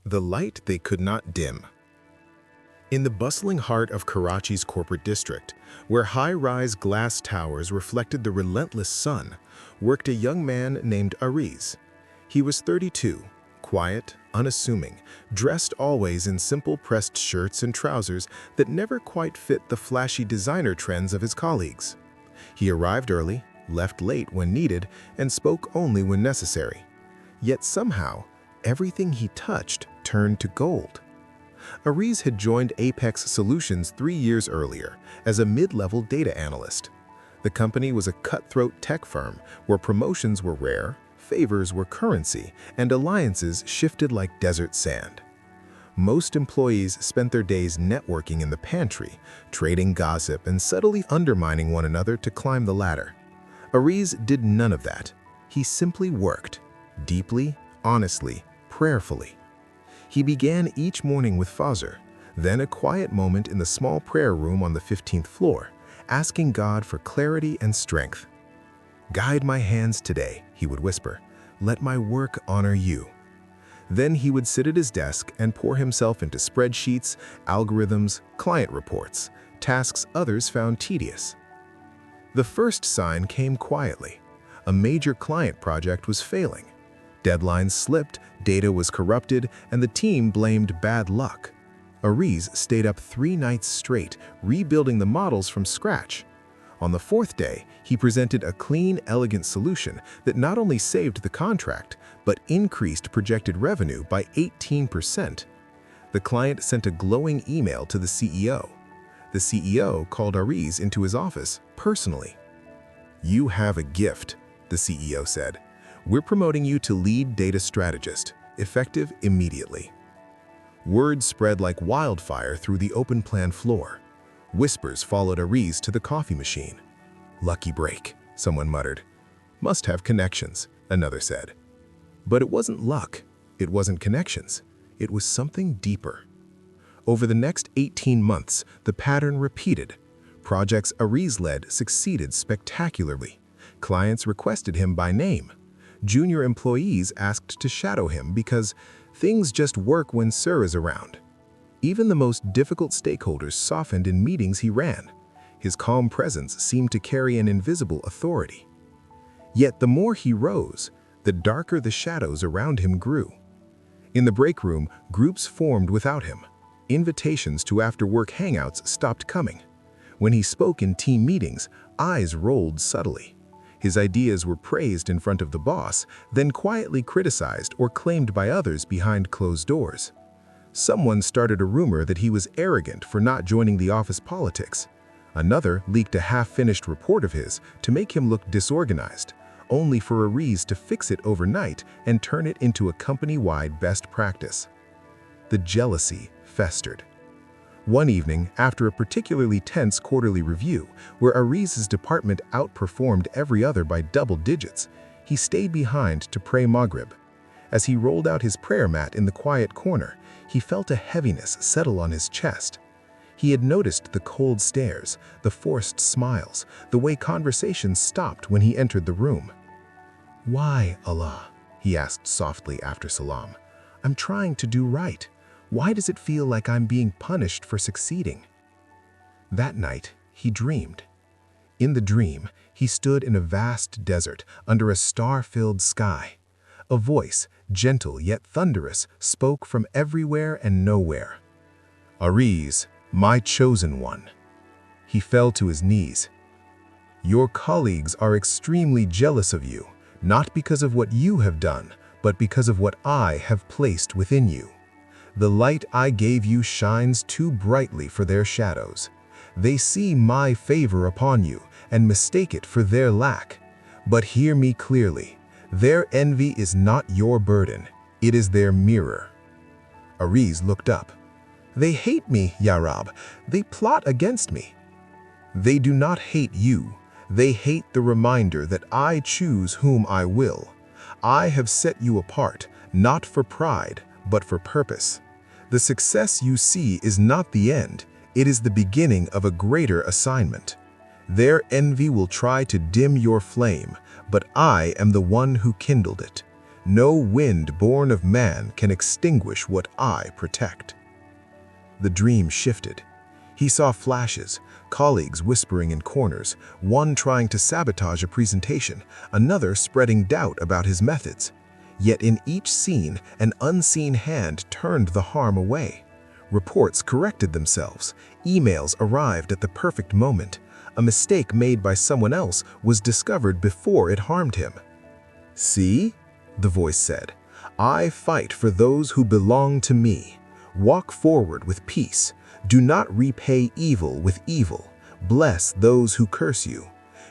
The light they could not dim. In the bustling heart of Karachi's corporate district, where high-rise glass towers reflected the relentless sun, worked a young man named Aariz. He was 32, quiet, unassuming, dressed always in simple pressed shirts and trousers that never quite fit the flashy designer trends of his colleagues. He arrived early, left late when needed, and spoke only when necessary. Yet somehow, everything he touched turned to gold. Aariz had joined Apex Solutions 3 years earlier as a mid-level data analyst. The company was a cutthroat tech firm where promotions were rare, favors were currency, and alliances shifted like desert sand. Most employees spent their days networking in the pantry, trading gossip and subtly undermining one another to climb the ladder. Aariz did none of that. He simply worked, deeply, honestly, prayerfully. He began each morning with Fajr, then a quiet moment in the small prayer room on the 15th floor, asking God for clarity and strength. "Guide my hands today," he would whisper. "Let my work honor you." Then he would sit at his desk and pour himself into spreadsheets, algorithms, client reports, tasks others found tedious. The first sign came quietly. A major client project was failing. Deadlines slipped, data was corrupted, and the team blamed bad luck. Aariz stayed up 3 nights straight, rebuilding the models from scratch. On the 4th day, he presented a clean, elegant solution that not only saved the contract, but increased projected revenue by 18%. The client sent a glowing email to the CEO. The CEO called Aariz into his office personally. "You have a gift," the CEO said. "We're promoting you to lead data strategist, effective immediately." Word spread like wildfire through the open plan floor. Whispers followed Aariz to the coffee machine. "Lucky break," someone muttered. "Must have connections," another said. But it wasn't luck. It wasn't connections. It was something deeper. Over the next 18 months, the pattern repeated. Projects Aariz led succeeded spectacularly. Clients requested him by name. Junior employees asked to shadow him because things just work when Sir is around. Even the most difficult stakeholders softened in meetings he ran. His calm presence seemed to carry an invisible authority. Yet the more he rose, the darker the shadows around him grew. In the break room, groups formed without him. Invitations to after-work hangouts stopped coming. When he spoke in team meetings, eyes rolled subtly. His ideas were praised in front of the boss, then quietly criticized or claimed by others behind closed doors. Someone started a rumor that he was arrogant for not joining the office politics. Another leaked a half-finished report of his to make him look disorganized, only for Aariz to fix it overnight and turn it into a company-wide best practice. The jealousy festered. One evening, after a particularly tense quarterly review, where Aariz's department outperformed every other by double digits, he stayed behind to pray Maghrib. As he rolled out his prayer mat in the quiet corner, he felt a heaviness settle on his chest. He had noticed the cold stares, the forced smiles, the way conversations stopped when he entered the room. "Why, Allah?" he asked softly after salam. "I'm trying to do right. Why does it feel like I'm being punished for succeeding?" That night, he dreamed. In the dream, he stood in a vast desert under a star-filled sky. A voice, gentle yet thunderous, spoke from everywhere and nowhere. "Aariz, my chosen one." He fell to his knees. "Your colleagues are extremely jealous of you, not because of what you have done, but because of what I have placed within you. The light I gave you shines too brightly for their shadows. They see my favor upon you and mistake it for their lack. But hear me clearly. Their envy is not your burden. It is their mirror." Aariz looked up. "They hate me, Ya Rab. They plot against me." "They do not hate you. They hate the reminder that I choose whom I will. I have set you apart, not for pride, but for purpose. The success you see is not the end, it is the beginning of a greater assignment. Their envy will try to dim your flame, but I am the one who kindled it. No wind born of man can extinguish what I protect. The dream shifted. He saw flashes, colleagues whispering in corners, one trying to sabotage a presentation, another spreading doubt about his methods. Yet in each scene, an unseen hand turned the harm away. Reports corrected themselves, emails arrived at the perfect moment. A mistake made by someone else was discovered before it harmed him. "See?" the voice said. "I fight for those who belong to me. Walk forward with peace. Do not repay evil with evil. Bless those who curse you.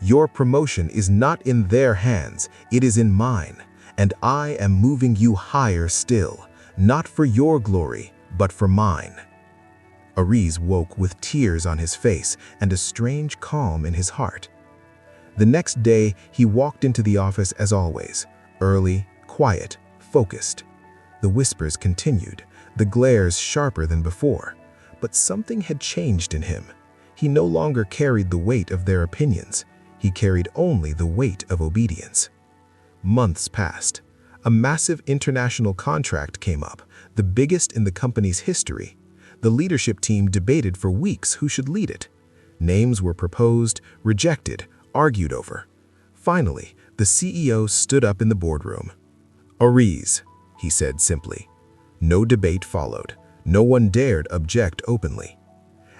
Your promotion is not in their hands, it is in mine. And I am moving you higher still, not for your glory, but for mine." Aariz woke with tears on his face and a strange calm in his heart. The next day, he walked into the office as always, early, quiet, focused. The whispers continued, the glares sharper than before. But something had changed in him. He no longer carried the weight of their opinions. He carried only the weight of obedience. Months passed. A massive international contract came up, the biggest in the company's history. The leadership team debated for weeks who should lead it. Names were proposed, rejected, argued over. Finally, the CEO stood up in the boardroom. "Aariz," he said simply. No debate followed. No one dared object openly.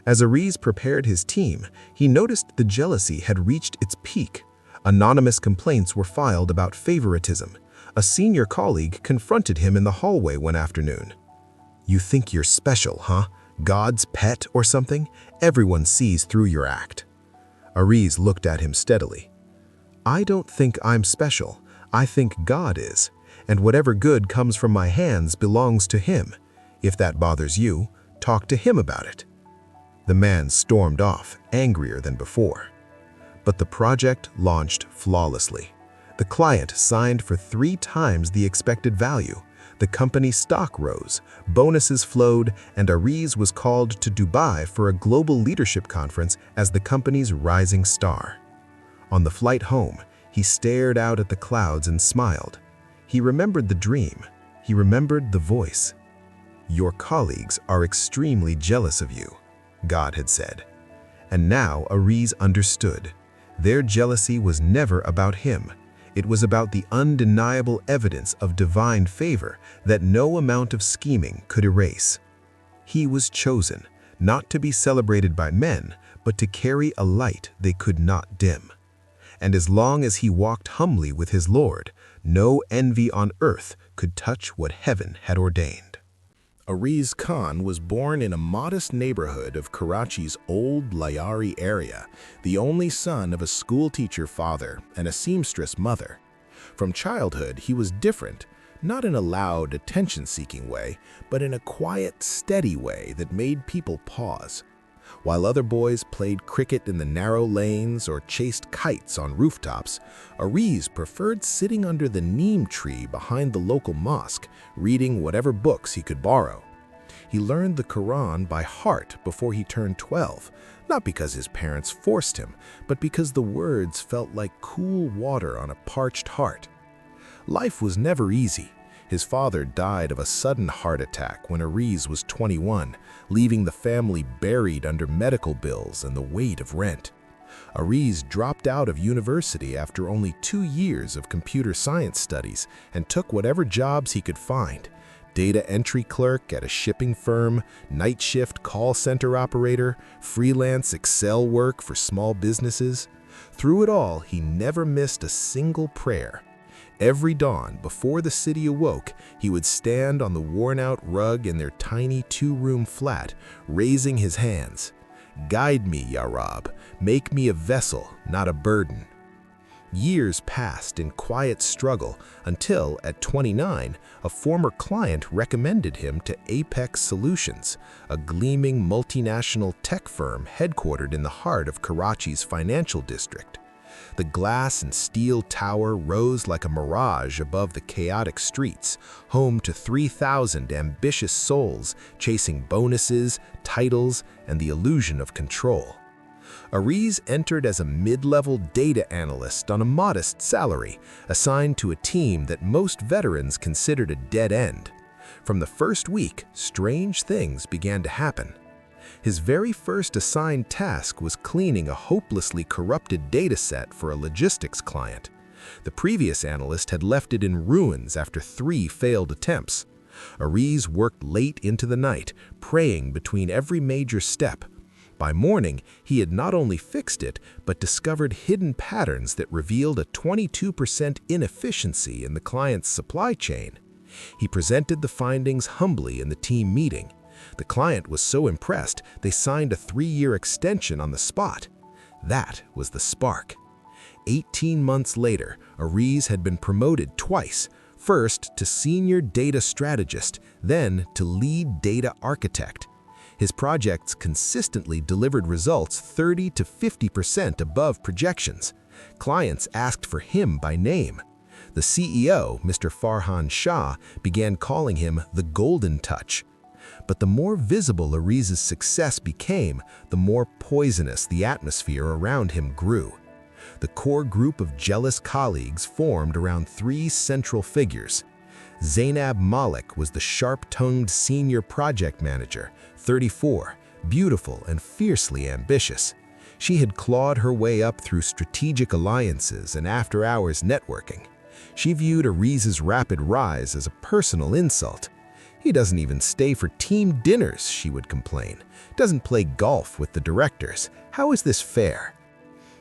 As Aariz prepared his team, he noticed the jealousy had reached its peak. Anonymous complaints were filed about favoritism. A senior colleague confronted him in the hallway one afternoon. "You think you're special, huh? God's pet or something? Everyone sees through your act." Aariz looked at him steadily. "I don't think I'm special. I think God is. And whatever good comes from my hands belongs to Him. If that bothers you, talk to Him about it." The man stormed off, angrier than before. But the project launched flawlessly. The client signed for 3 times the expected value. The company's stock rose, bonuses flowed, and Aariz was called to Dubai for a global leadership conference as the company's rising star. On the flight home, he stared out at the clouds and smiled. He remembered the dream. He remembered the voice. "Your colleagues are extremely jealous of you," God had said. And now Aariz understood. Their jealousy was never about him. It was about the undeniable evidence of divine favor that no amount of scheming could erase. He was chosen, not to be celebrated by men, but to carry a light they could not dim. And as long as he walked humbly with his Lord, no envy on earth could touch what heaven had ordained. Aariz Khan was born in a modest neighborhood of Karachi's old Lyari area, the only son of a schoolteacher father and a seamstress mother. From childhood, he was different, not in a loud, attention-seeking way, but in a quiet, steady way that made people pause. While other boys played cricket in the narrow lanes or chased kites on rooftops, Aariz preferred sitting under the neem tree behind the local mosque, reading whatever books he could borrow. He learned the Quran by heart before he turned 12, not because his parents forced him, but because the words felt like cool water on a parched heart. Life was never easy. His father died of a sudden heart attack when Aariz was 21, leaving the family buried under medical bills and the weight of rent. Aariz dropped out of university after only 2 years of computer science studies and took whatever jobs he could find. Data entry clerk at a shipping firm, night shift call center operator, freelance Excel work for small businesses. Through it all, he never missed a single prayer. Every dawn, before the city awoke, he would stand on the worn-out rug in their tiny 2-room flat, raising his hands. "Guide me, Ya Rab. Make me a vessel, not a burden." Years passed in quiet struggle until, at 29, a former client recommended him to Apex Solutions, a gleaming multinational tech firm headquartered in the heart of Karachi's financial district. The glass and steel tower rose like a mirage above the chaotic streets, home to 3,000 ambitious souls chasing bonuses, titles, and the illusion of control. Aariz entered as a mid-level data analyst on a modest salary, assigned to a team that most veterans considered a dead end. From the first week, strange things began to happen. His very first assigned task was cleaning a hopelessly corrupted dataset for a logistics client. The previous analyst had left it in ruins after 3 failed attempts. Aariz worked late into the night, praying between every major step. By morning, he had not only fixed it, but discovered hidden patterns that revealed a 22% inefficiency in the client's supply chain. He presented the findings humbly in the team meeting. The client was so impressed, they signed a 3-year extension on the spot. That was the spark. 18 months later, Aariz had been promoted twice, first to senior data strategist, then to lead data architect. His projects consistently delivered results 30 to 50% above projections. Clients asked for him by name. The CEO, Mr. Farhan Shah, began calling him the Golden Touch. But the more visible Aariz's success became, the more poisonous the atmosphere around him grew. The core group of jealous colleagues formed around 3 central figures. Zainab Malik was the sharp-tongued senior project manager, 34, beautiful and fiercely ambitious. She had clawed her way up through strategic alliances and after-hours networking. She viewed Aariz's rapid rise as a personal insult. "He doesn't even stay for team dinners," she would complain. "Doesn't play golf with the directors. How is this fair?"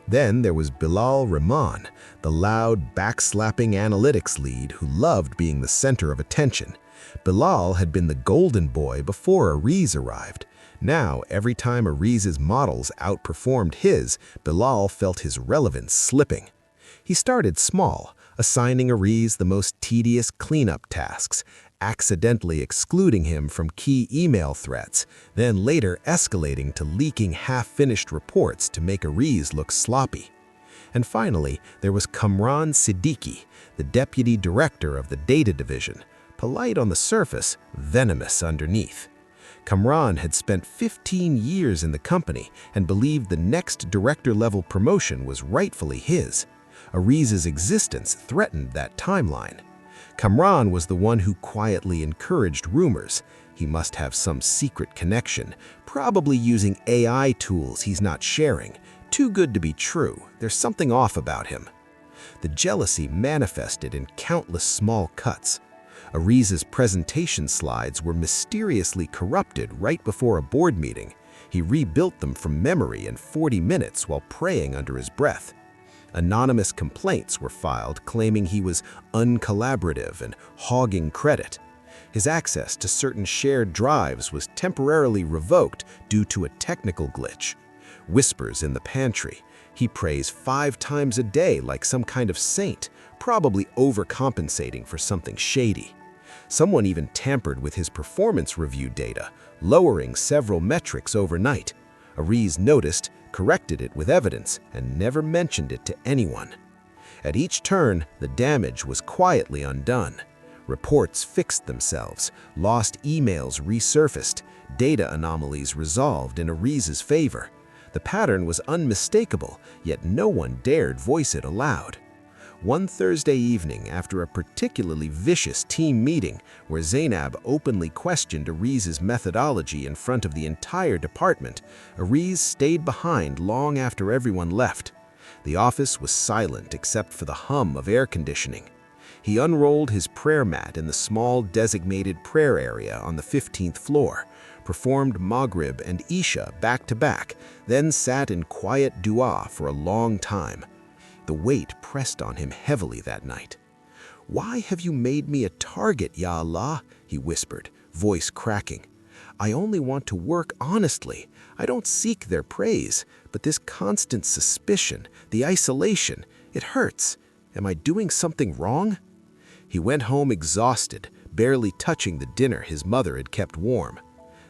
Then there was Bilal Rahman, the loud, backslapping analytics lead who loved being the center of attention. Bilal had been the golden boy before Aariz arrived. Now, every time Aariz's models outperformed his, Bilal felt his relevance slipping. He started small, assigning Aariz the most tedious cleanup tasks, accidentally excluding him from key email threats, then later escalating to leaking half-finished reports to make Aariz look sloppy. And finally, there was Kamran Siddiqui, the deputy director of the data division, polite on the surface, venomous underneath. Kamran had spent 15 years in the company and believed the next director-level promotion was rightfully his. Aariz's existence threatened that timeline. Kamran was the one who quietly encouraged rumors. He must have some secret connection, probably using AI tools he's not sharing. Too good to be true. There's something off about him. The jealousy manifested in countless small cuts. Aariz's presentation slides were mysteriously corrupted right before a board meeting. He rebuilt them from memory in 40 minutes while praying under his breath. Anonymous complaints were filed claiming he was uncollaborative and hogging credit. His access to certain shared drives was temporarily revoked due to a technical glitch. Whispers in the pantry. He prays 5 times a day like some kind of saint, probably overcompensating for something shady. Someone even tampered with his performance review data, lowering several metrics overnight. Aariz noticed, corrected it with evidence, and never mentioned it to anyone. At each turn, the damage was quietly undone. Reports fixed themselves, lost emails resurfaced, data anomalies resolved in Aariz's favor. The pattern was unmistakable, yet no one dared voice it aloud. One Thursday evening, after a particularly vicious team meeting where Zainab openly questioned Aariz's methodology in front of the entire department, Aariz stayed behind long after everyone left. The office was silent except for the hum of air conditioning. He unrolled his prayer mat in the small designated prayer area on the 15th floor, performed Maghrib and Isha back-to-back, then sat in quiet dua for a long time. The weight pressed on him heavily that night. "Why have you made me a target, Ya Allah?" he whispered, voice cracking. "I only want to work honestly. I don't seek their praise, but this constant suspicion, the isolation, it hurts. Am I doing something wrong?" He went home exhausted, barely touching the dinner his mother had kept warm.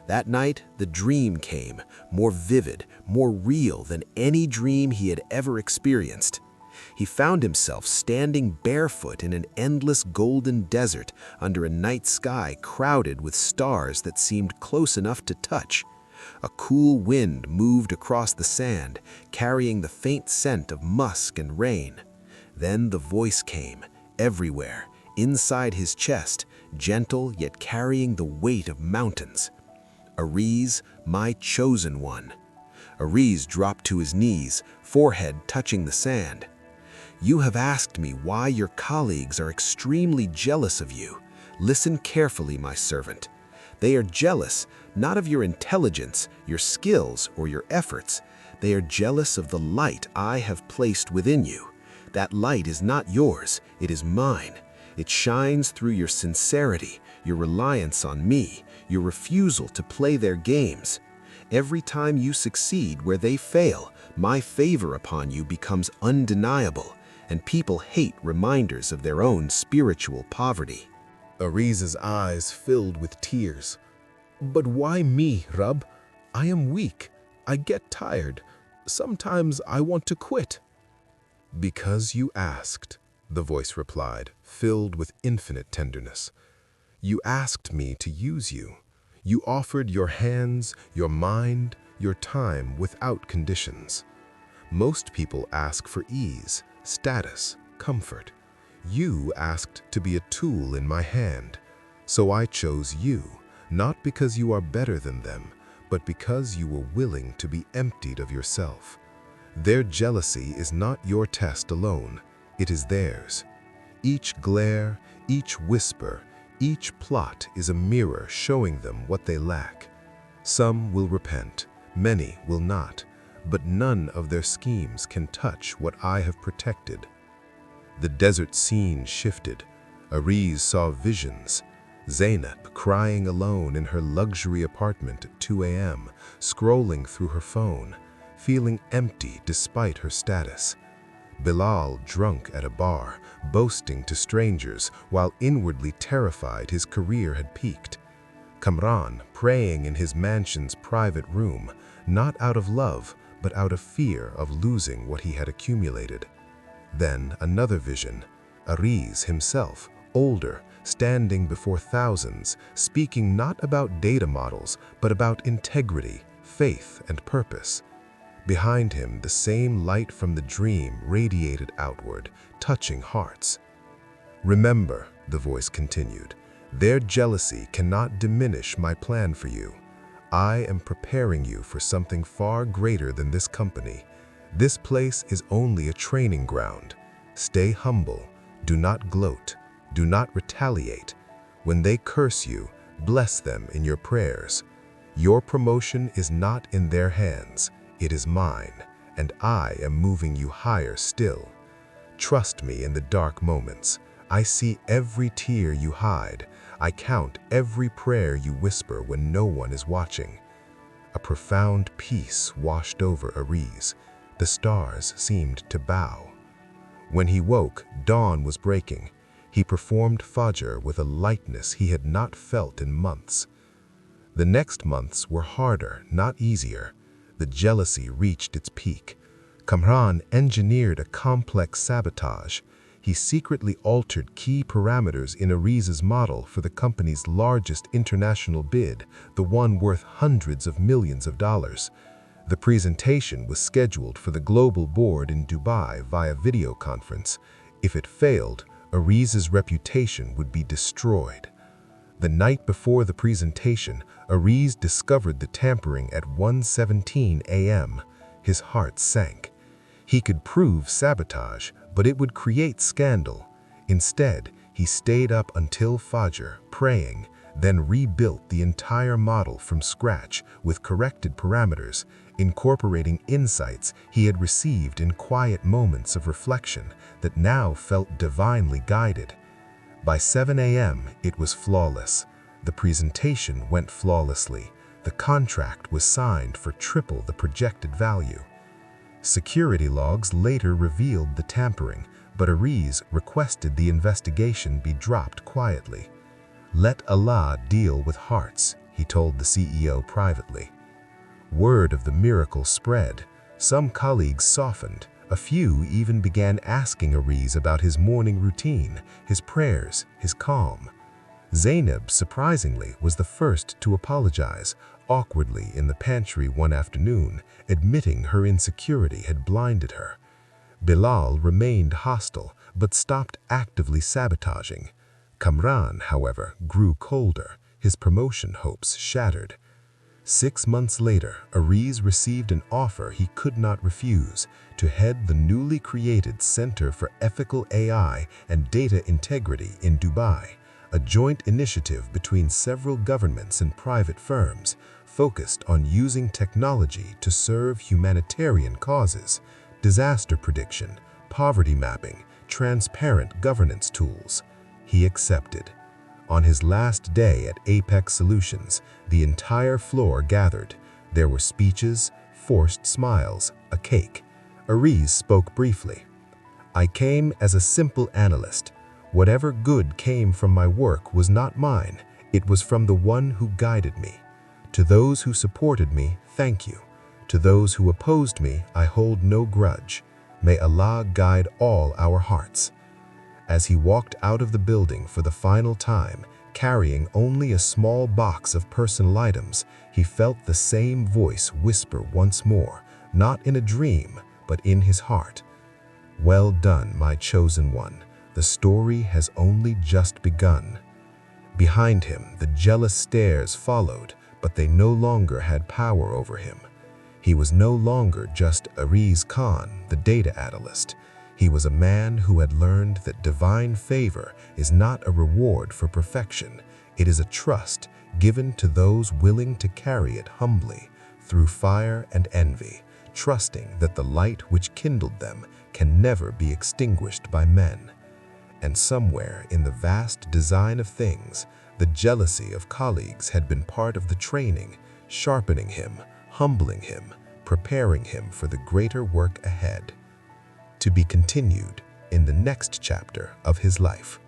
That night, the dream came, more vivid, more real than any dream he had ever experienced. He found himself standing barefoot in an endless golden desert under a night sky crowded with stars that seemed close enough to touch. A cool wind moved across the sand, carrying the faint scent of musk and rain. Then the voice came, everywhere, inside his chest, gentle yet carrying the weight of mountains. "Aariz, my chosen one." Aariz dropped to his knees, forehead touching the sand. "You have asked me why your colleagues are extremely jealous of you. Listen carefully, my servant. They are jealous not of your intelligence, your skills, or your efforts. They are jealous of the light I have placed within you. That light is not yours, it is mine. It shines through your sincerity, your reliance on me, your refusal to play their games. Every time you succeed where they fail, my favor upon you becomes undeniable, and people hate reminders of their own spiritual poverty." Aariz's eyes filled with tears. "But why me, Rab? I am weak. I get tired. Sometimes I want to quit." "Because you asked," the voice replied, filled with infinite tenderness. "You asked me to use you. You offered your hands, your mind, your time without conditions. Most people ask for ease, status, comfort. You asked to be a tool in my hand. So I chose you, not because you are better than them, but because you were willing to be emptied of yourself. Their jealousy is not your test alone, it is theirs. Each glare, each whisper, each plot is a mirror showing them what they lack. Some will repent, many will not, but none of their schemes can touch what I have protected." The desert scene shifted. Aariz saw visions. Zainab crying alone in her luxury apartment at 2 a.m., scrolling through her phone, feeling empty despite her status. Bilal drunk at a bar, boasting to strangers while inwardly terrified his career had peaked. Kamran praying in his mansion's private room, not out of love, but out of fear of losing what he had accumulated. Then another vision, Aariz himself, older, standing before thousands, speaking not about data models, but about integrity, faith, and purpose. Behind him, the same light from the dream radiated outward, touching hearts. "Remember," the voice continued, "their jealousy cannot diminish my plan for you. I am preparing you for something far greater than this company. This place is only a training ground. Stay humble, do not gloat, do not retaliate. When they curse you, bless them in your prayers. Your promotion is not in their hands, it is mine, and I am moving you higher still. Trust me in the dark moments. I see every tear you hide. I count every prayer you whisper when no one is watching." A profound peace washed over Aariz. The stars seemed to bow. When he woke, dawn was breaking. He performed Fajr with a lightness he had not felt in months. The next months were harder, not easier. The jealousy reached its peak. Kamran engineered a complex sabotage. He secretly altered key parameters in Aariz's model for the company's largest international bid, the one worth hundreds of millions of dollars. The presentation was scheduled for the global board in Dubai via video conference. If it failed, Aariz's reputation would be destroyed. The night before the presentation, Aariz discovered the tampering at 1:17 a.m. His heart sank. He could prove sabotage, but it would create scandal. Instead, he stayed up until Fajr, praying, then rebuilt the entire model from scratch with corrected parameters, incorporating insights he had received in quiet moments of reflection that now felt divinely guided. By 7 a.m., it was flawless. The presentation went flawlessly. The contract was signed for triple the projected value. Security logs later revealed the tampering, but Aariz requested the investigation be dropped quietly. "Let Allah deal with hearts," he told the CEO privately. Word of the miracle spread. Some colleagues softened. A few even began asking Aariz about his morning routine, his prayers, his calm. Zainab, surprisingly, was the first to apologize, awkwardly in the pantry one afternoon, admitting her insecurity had blinded her. Bilal remained hostile, but stopped actively sabotaging. Kamran, however, grew colder, his promotion hopes shattered. 6 months later, Aariz received an offer he could not refuse to head the newly created Center for Ethical AI and Data Integrity in Dubai, a joint initiative between several governments and private firms focused on using technology to serve humanitarian causes, disaster prediction, poverty mapping, transparent governance tools. He accepted. On his last day at Apex Solutions, the entire floor gathered. There were speeches, forced smiles, a cake. Aariz spoke briefly. "I came as a simple analyst. Whatever good came from my work was not mine. It was from the one who guided me. To those who supported me, thank you. To those who opposed me, I hold no grudge. May Allah guide all our hearts." As he walked out of the building for the final time, carrying only a small box of personal items, he felt the same voice whisper once more, not in a dream, but in his heart. "Well done, my chosen one. The story has only just begun." Behind him, the jealous stares followed, but they no longer had power over him. He was no longer just Aariz Khan, the data analyst. He was a man who had learned that divine favor is not a reward for perfection. It is a trust given to those willing to carry it humbly through fire and envy, trusting that the light which kindled them can never be extinguished by men. And somewhere in the vast design of things, the jealousy of colleagues had been part of the training, sharpening him, humbling him, preparing him for the greater work ahead. To be continued in the next chapter of his life.